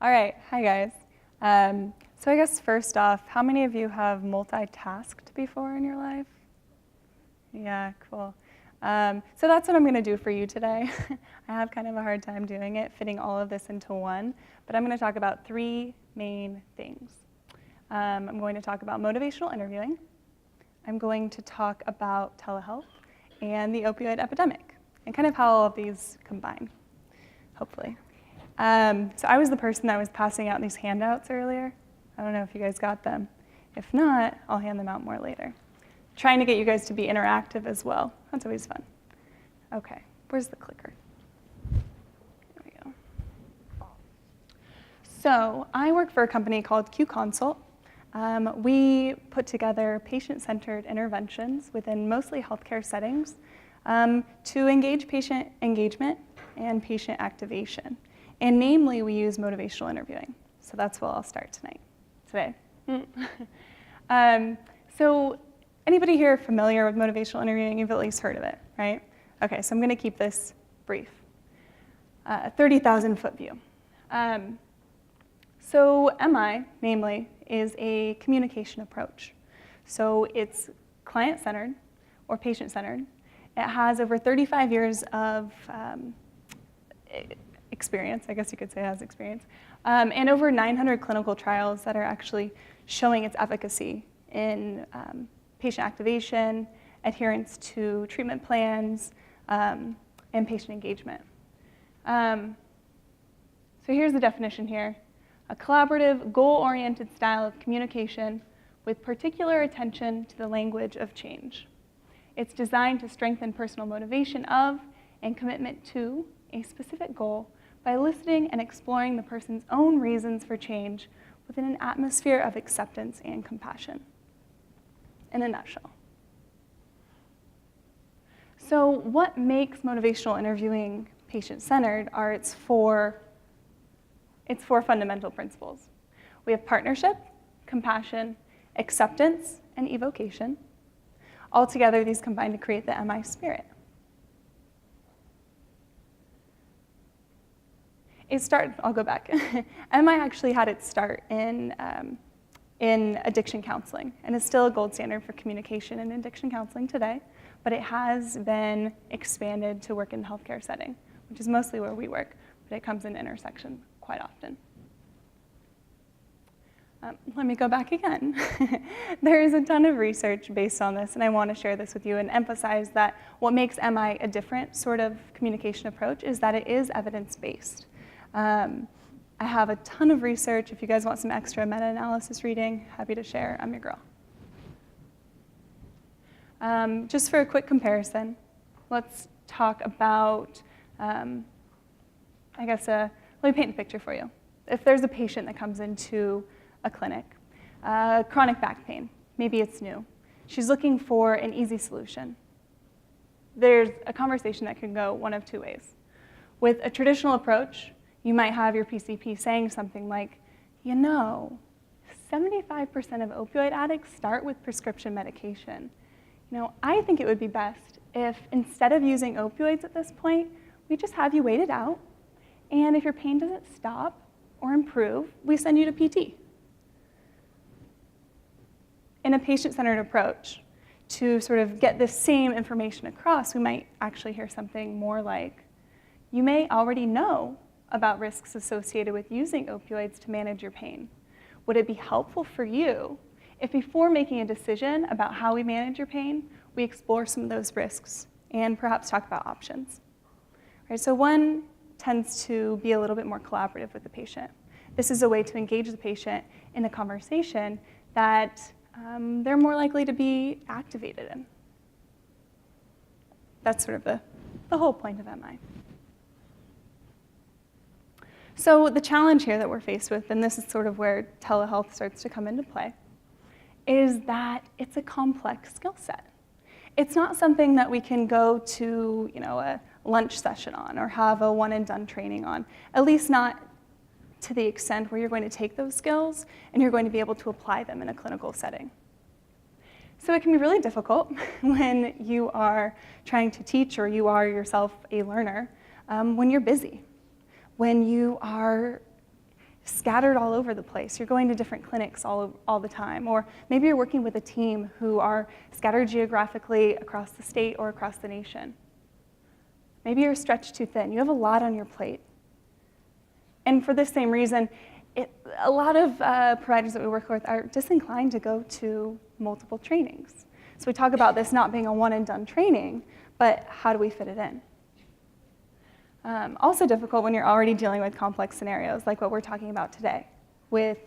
All right, hi guys. So I guess first off, how many of you have multitasked before in your life? Yeah, cool. So that's what I'm going to do for you today. I have kind of a hard time doing it, fitting all of this into one, but I'm going to talk about three main things. I'm going to talk about motivational interviewing. I'm going to talk about telehealth and the opioid epidemic, and kind of how all of these combine, hopefully. So I was the person that was passing out these handouts earlier. I don't know if you guys got them. If not, I'll hand them out more later. Trying to get you guys to be interactive as well. That's always fun. Okay, where's the clicker? There we go. So I work for a company called Q Consult. We put together patient-centered interventions within mostly healthcare settings to engage patient engagement and patient activation. And namely, we use motivational interviewing. So that's where I'll start today. So anybody here familiar with motivational interviewing? You've at least heard of it, right? Okay, so I'm going to keep this brief. 30,000-foot view. So MI, namely, is a communication approach. So it's client-centered or patient-centered. It has over 35 years of experience, I guess you could say it has experience, and over 900 clinical trials that are actually showing its efficacy in patient activation, adherence to treatment plans, and patient engagement. So here's the definition here. A collaborative, goal-oriented style of communication with particular attention to the language of change. It's designed to strengthen personal motivation of and commitment to a specific goal by listening and exploring the person's own reasons for change within an atmosphere of acceptance and compassion. In a nutshell. So what makes motivational interviewing patient-centered are its four fundamental principles. We have partnership, compassion, acceptance, and evocation. Altogether, these combine to create the MI spirit. I'll go back. MI actually had its start in addiction counseling, and is still a gold standard for communication in addiction counseling today, but it has been expanded to work in the healthcare setting, which is mostly where we work, but it comes in intersection quite often. Let me go back again. There is a ton of research based on this, and I want to share this with you and emphasize that what makes MI a different sort of communication approach is that it is evidence-based. I have a ton of research. If you guys want some extra meta-analysis reading, happy to share. I'm your girl. Just for a quick comparison, let's talk about, let me paint a picture for you. If there's a patient that comes into a clinic, chronic back pain, maybe it's new. She's looking for an easy solution. There's a conversation that can go one of two ways. With a traditional approach, you might have your PCP saying something like, 75% of opioid addicts start with prescription medication. I think it would be best if instead of using opioids at this point, we just have you wait it out, and if your pain doesn't stop or improve, we send you to PT. In a patient-centered approach, to sort of get this same information across, we might actually hear something more like, you may already know about risks associated with using opioids to manage your pain. Would it be helpful for you if before making a decision about how we manage your pain, we explore some of those risks and perhaps talk about options? Right, so one tends to be a little bit more collaborative with the patient. This is a way to engage the patient in a conversation that they're more likely to be activated in. That's sort of the whole point of MI. So the challenge here that we're faced with, and this is sort of where telehealth starts to come into play, is that it's a complex skill set. It's not something that we can go to a lunch session on or have a one-and-done training on, at least not to the extent where you're going to take those skills and you're going to be able to apply them in a clinical setting. So it can be really difficult when you are trying to teach or you are yourself a learner when you're busy, when you are scattered all over the place. You're going to different clinics all the time, or maybe you're working with a team who are scattered geographically across the state or across the nation. Maybe you're stretched too thin. You have a lot on your plate. And for this same reason, a lot of providers that we work with are disinclined to go to multiple trainings. So we talk about this not being a one and done training, but how do we fit it in? Also difficult when you're already dealing with complex scenarios like what we're talking about today with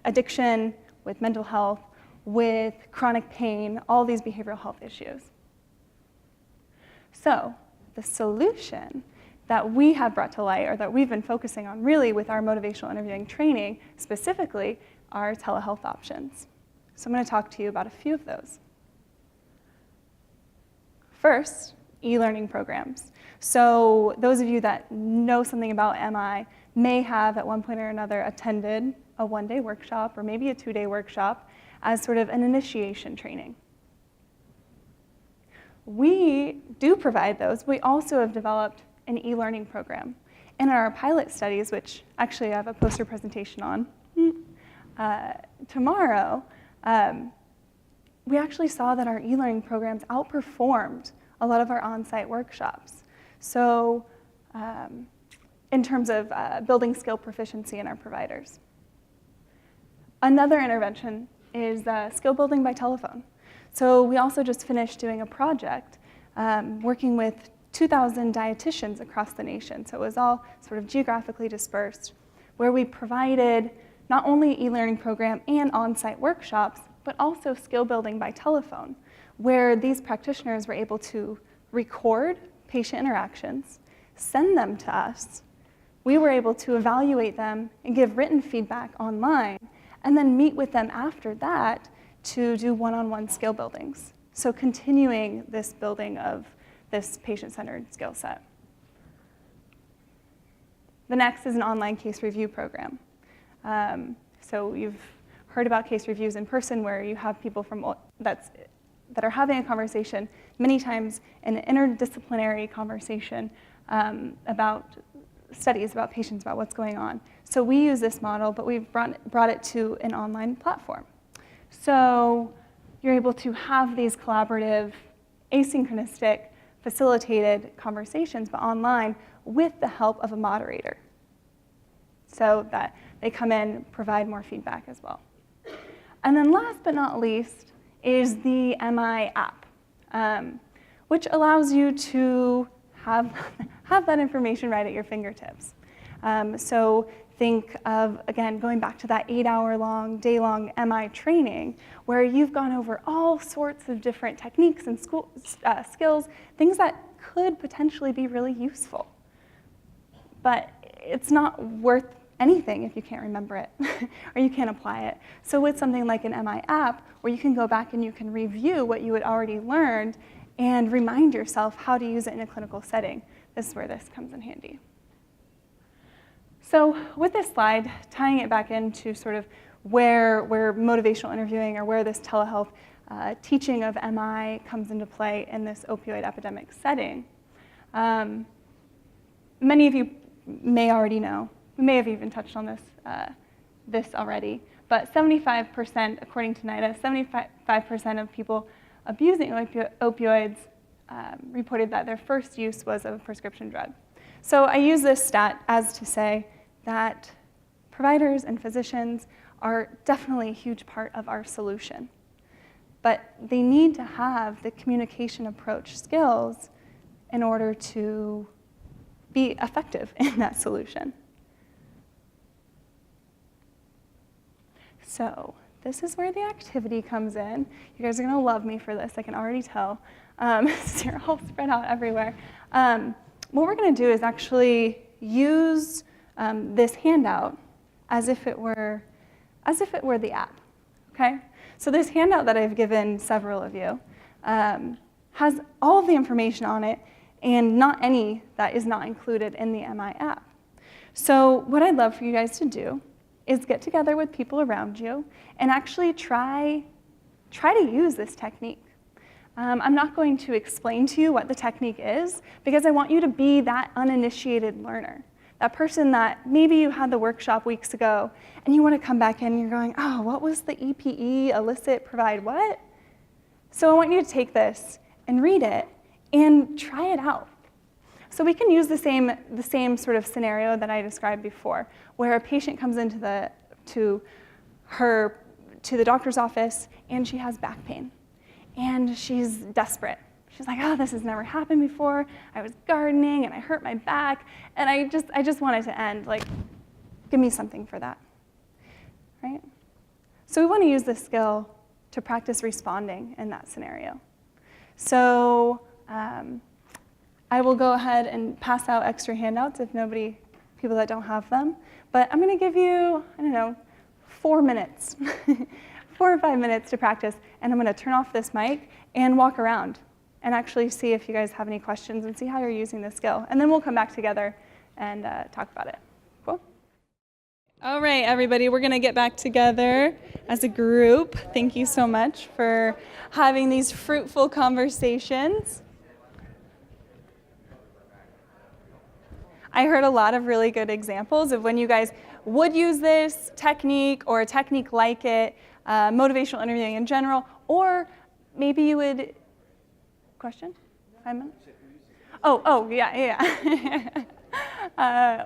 addiction, with mental health, with chronic pain, all these behavioral health issues. So the solution that we have brought to light, or that we've been focusing on really with our motivational interviewing training specifically, are telehealth options. So I'm going to talk to you about a few of those. First, e-learning programs. So those of you that know something about MI may have at one point or another attended a one-day workshop or maybe a two-day workshop as sort of an initiation training. We do provide those. We also have developed an e-learning program. In our pilot studies, which actually I have a poster presentation on tomorrow, we actually saw that our e-learning programs outperformed a lot of our on-site workshops. So in terms of building skill proficiency in our providers. Another intervention is skill building by telephone. So we also just finished doing a project working with 2,000 dietitians across the nation. So it was all sort of geographically dispersed, where we provided not only e-learning program and on-site workshops, but also skill building by telephone, where these practitioners were able to record patient interactions, send them to us. We were able to evaluate them and give written feedback online, and then meet with them after that to do one-on-one skill buildings. So continuing this building of this patient-centered skill set. The next is an online case review program. So you've heard about case reviews in person where you have people that are having a conversation, many times an interdisciplinary conversation about studies, about patients, about what's going on. So we use this model, but we've brought it to an online platform. So you're able to have these collaborative, asynchronistic, facilitated conversations, but online with the help of a moderator, so that they come in, provide more feedback as well. And then last but not least is the MI app, which allows you to have that information right at your fingertips. So think of, again, going back to that 8-hour-long, day-long MI training, where you've gone over all sorts of different techniques and skills, things that could potentially be really useful. But it's not worth anything if you can't remember it or you can't apply it. So with something like an MI app, where you can go back and you can review what you had already learned and remind yourself how to use it in a clinical setting, this is where this comes in handy. So with this slide, tying it back into sort of where motivational interviewing or where this telehealth teaching of MI comes into play in this opioid epidemic setting, many of you may already know, we may have even touched on this already, but 75%, according to NIDA, 75% of people abusing opioids reported that their first use was of a prescription drug. So I use this stat as to say that providers and physicians are definitely a huge part of our solution, but they need to have the communication approach skills in order to be effective in that solution. So this is where the activity comes in. You guys are going to love me for this, I can already tell. You're all spread out everywhere. What we're going to do is actually use this handout as if it were the app. Okay? So this handout that I've given several of you has all of the information on it, and not any that is not included in the MI app. So what I'd love for you guys to do is get together with people around you and actually try to use this technique. I'm not going to explain to you what the technique is, because I want you to be that uninitiated learner, That person that maybe you had the workshop weeks ago and you want to come back in and you're going, oh, what was the EPE, elicit, provide, what? So I want you to take this and read it and try it out. So we can use the same sort of scenario that I described before, where a patient comes into the doctor's office and she has back pain and she's desperate. She's like, oh, this has never happened before. I was gardening and I hurt my back and I just want it to end. Like, give me something for that, right? So we want to use this skill to practice responding in that scenario. So I will go ahead and pass out extra handouts if people that don't have them. But I'm going to give you, 4 minutes, 4 or 5 minutes to practice. And I'm going to turn off this mic and walk around and actually see if you guys have any questions and see how you're using this skill. And then we'll come back together and talk about it. Cool? All right, everybody, we're going to get back together as a group. Thank you so much for having these fruitful conversations. I heard a lot of really good examples of when you guys would use this technique or a technique like it, motivational interviewing in general, or maybe you would, question? 5 minutes? Oh, yeah.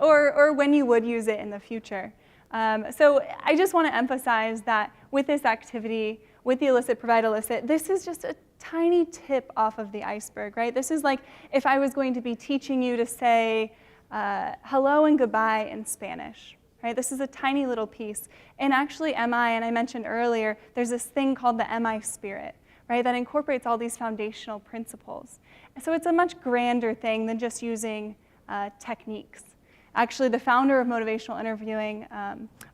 Or when you would use it in the future. So I just want to emphasize that with this activity, with the elicit, provide, elicit, this is just a tiny tip off of the iceberg, right? This is like if I was going to be teaching you to say hello and goodbye in Spanish, right? This is a tiny little piece. And actually MI, and I mentioned earlier, there's this thing called the MI spirit, right, that incorporates all these foundational principles. So it's a much grander thing than just using techniques. Actually, the founder of motivational interviewing,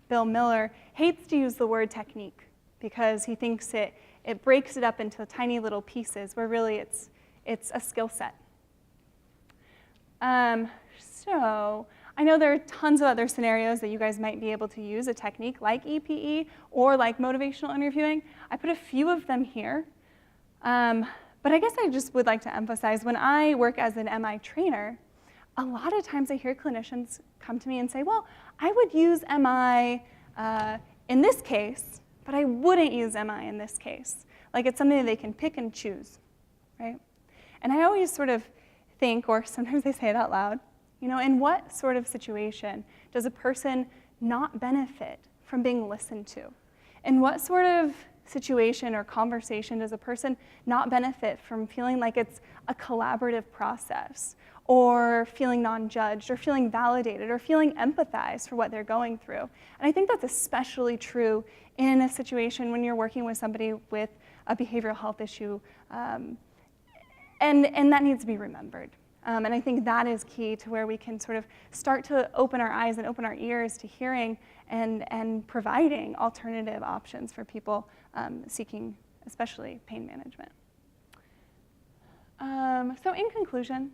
Bill Miller, hates to use the word technique because he thinks it breaks it up into tiny little pieces where really it's a skill set. So I know there are tons of other scenarios that you guys might be able to use a technique like EPE or like motivational interviewing. I put a few of them here. But I guess I just would like to emphasize when I work as an MI trainer, a lot of times I hear clinicians come to me and say, well, I would use MI in this case, but I wouldn't use MI in this case. Like it's something that they can pick and choose, right? And I always sort of think, or sometimes they say it out loud, in what sort of situation does a person not benefit from being listened to? In what sort of situation or conversation does a person not benefit from feeling like it's a collaborative process, or feeling non-judged, or feeling validated, or feeling empathized for what they're going through? And I think that's especially true in a situation when you're working with somebody with a behavioral health issue, and that needs to be remembered. And I think that is key to where we can sort of start to open our eyes and open our ears to hearing and providing alternative options for people seeking especially pain management. So in conclusion,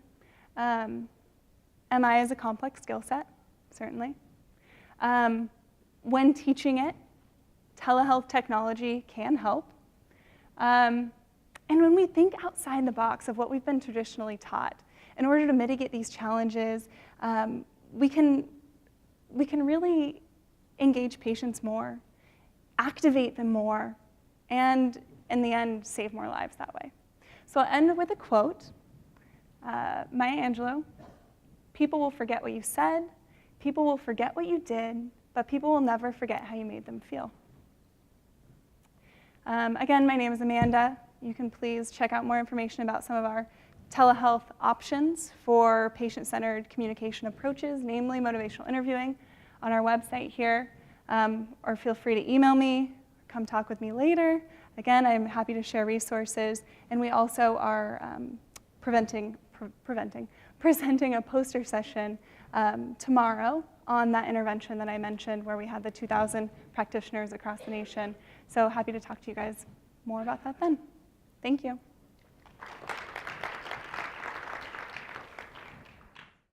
MI is a complex skill set, certainly. When teaching it, telehealth technology can help. And when we think outside the box of what we've been traditionally taught, in order to mitigate these challenges, we can really engage patients more, activate them more, and in the end, save more lives that way. So I'll end with a quote. Maya Angelou, people will forget what you said, people will forget what you did, but people will never forget how you made them feel. Again, my name is Amanda. You can please check out more information about some of our telehealth options for patient-centered communication approaches, namely motivational interviewing, on our website here, or feel free to email me, come talk with me later. Again, I'm happy to share resources, and we also are presenting a poster session tomorrow on that intervention that I mentioned where we had the 2,000 practitioners across the nation. So happy to talk to you guys more about that then. Thank you.